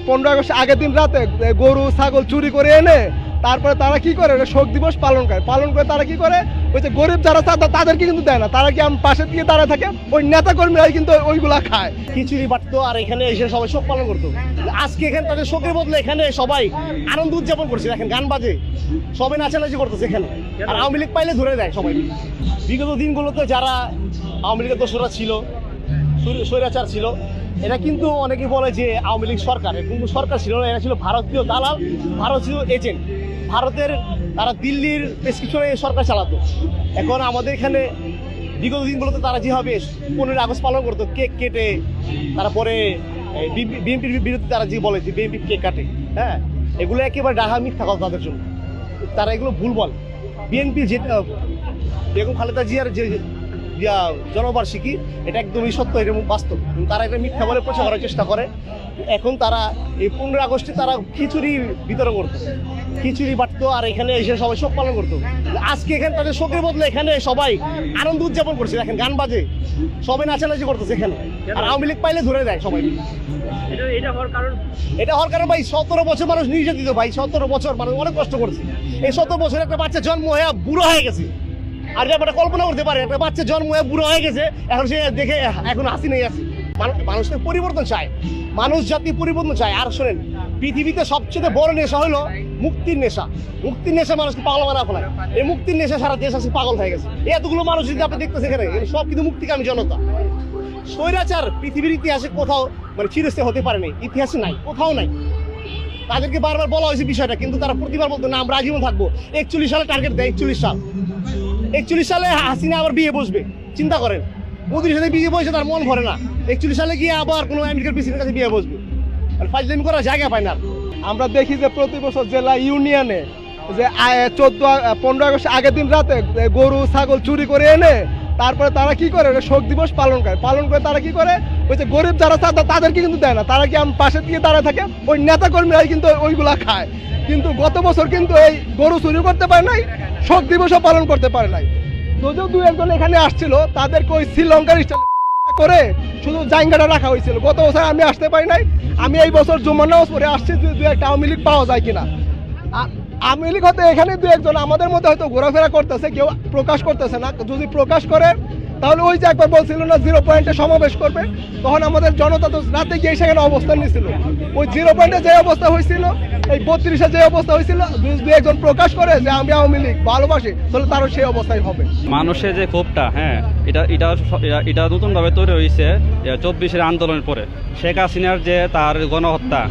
15 August আগের দিন রাতে গরু ছাগল চুরি করে এনে তারপরে তারা কি করে শোক দিবস পালন করে তারা কি করে ওই যে গরিব যারা তাদেরকে কিন্তু দেয় না, তারা কি পাশে দিয়ে দাঁড়ায় থাকে, ওই নেতা কর্মীরাই কিন্তু ওইগুলা খায়। খিচুড়ি বাটতো আর এখানে এসে সবাই শোক পালন করতো। আজকে এখানে তাদের শোকের বদলে এখানে সবাই আনন্দ উদযাপন করছে, দেখেন গান বাজে, সবাই নাচানাচি করতেছে এখানে। আর আওয়ামী লীগ পাইলে ধরে দেয় সবাই। বিগত দিনগুলোতে যারা আওয়ামী লীগের দোসরা ছিল, স্বৈরাচার ছিল, এরা কিন্তু অনেকে বলে যে আওয়ামী লীগ সরকার, কিন্তু সরকার ছিল না, এরা ছিল ভারতীয় দালাল, ভারতীয় এজেন্ট। ভারতের তারা দিল্লির প্রেসক্রিপশনে সরকার চালাতো। এখন আমাদের এখানে বিগত দিনগুলোতে তারা যেভাবে 15 আগস্ট পালন করতো, কেক কেটে, তারপরে বিএনপির বিরুদ্ধে তারা যে বলে যে বিএনপি কেক কাটে, হ্যাঁ, এগুলো একেবারে ডাহা মিথ্যা কথা তাদের জন্য। তারা এগুলো ভুল বল। বিএনপি যে বেগম খালেদা জিয়ার যে জনবার্ষিকী, এটা একদমই সত্য, এটা বাস্তব, কিন্তু তারা এটা মিথ্যা বলে প্রচার করার চেষ্টা করে। এখন তারা এই 15 আগস্টে তারা খিচুড়ি বিতরণ করতো, খিচুড়ি বাটতো আর এখানে এসে সবাই শোক পালন করতো। আজকে এখানে তাদের শোকের বদলে এখানে সবাই আনন্দ উদযাপন করছে, দেখেন গান বাজে, সবাই নাচানাচি করতেছে এখানে। আর আওয়ামী লীগ পাইলে ধরে দেয় সবাই। এটা হওয়ার কারণ ভাই 17 বছর মানুষ নির্যাতিত, ভাই 17 বছর মানুষ অনেক কষ্ট করছে। এই 17 বছর একটা বাচ্চা জন্ম হয়ে বুড়ো হয়ে গেছে, আর ব্যাপারটা কল্পনা করতে পারে, একটা বাচ্চা জন্ম হয়ে বুড়ো হয়ে গেছে, এখন সে দেখে এখন হাসি নেই আসি। মানুষের পরিবর্তন চায়, মানুষ জাতি পরিবর্তন চায়। আর শোনেন, পৃথিবীতে সবচেয়ে বড় নেশা হলো মুক্তির নেশা। মুক্তির নেশা মানুষকে পাগল বানা ফেলায়। এই মুক্তির নেশা সারা দেশ আছে পাগল হয়ে গেছে। এতগুলো মানুষ যদি আপনি দেখতেছেন এখানে, সব কিন্তু মুক্তিকামী জনতা। স্বৈরাচার পৃথিবীর ইতিহাসে কোথাও চিরস্থায়ী হতে পারে নাই, ইতিহাসে নাই, কোথাও নাই। তাদেরকে বারবার বলা হয়েছে বিষয়টা, কিন্তু তারা প্রতিবার বলতো না আমরা আজীবন থাকবো। 41 সালে টার্গেট দেয়, 41 সালে হাসিনা আবার বিয়ে বসবে, চিন্তা করেন। মোদির সাথে বিয়ে বসে তার মন ভরে না, 41 সালে গিয়ে আবার কোনো আমেরিকার প্রেসিডেন্টের কাছে বিয়ে বসবে, আর ফাইজলামি করার জায়গা পায় না। আমরা দেখি যে প্রতি বছর জেলা ইউনিয়নে যে 15 আগস্ট আগের দিন রাতে গরু ছাগল চুরি করে এনে তারপরে তারা কি করে শোক দিবস পালন করে তারা কি করে ওই যে গরিব যারা তাদেরকে কিন্তু দেয় না, তারা কি পাশে দিয়ে দাঁড়ায় থাকে, ওই নেতা কর্মীরাই কিন্তু ওইগুলা খায়। কিন্তু গত বছর কিন্তু এই গরু চুরি করতে পারে নাই, শোক দিবসও পালন করতে পারে নাই। যদিও 2-1 এখানে আসছিল, তাদেরকে ওই শ্রীলঙ্কার স্টাইল করে শুধু জায়গাটা রাখা হয়েছিল। গত বছর আমি আসতে পারি নাই, আমি এই বছর জুমার নামাজ পড়ে আসছি, 2-1টা আওয়ামী লীগ পাওয়া যায় কিনা। আওয়ামী লীগ হয়তো এখানে 2-1 আমাদের মধ্যে হয়তো ঘোরাফেরা করতেছে, কেউ প্রকাশ করতেছে না। যদি প্রকাশ করে তাহলে ওই যে একবার বলছিল না 0 পয়েন্টে সমাবেশ করবে, তখন আমাদের জনতা তো রাতে গিয়ে সেখানে অবস্থান নিয়েছিল। ওই 0 পয়েন্টে যে অবস্থা হয়েছিল, এই 32-এ যে অবস্থা হয়েছিল, 2-1 প্রকাশ করে যে আমি আওয়ামী লীগ ভালোবাসি, তাহলে তারও সেই অবস্থায় হবে। মানুষের যে ক্ষোভটা, হ্যাঁ, এটা নতুনভাবে তৈরি হয়েছে 24-এর আন্দোলনের পরে। শেখ হাসিনার যে তার গণহত্যা,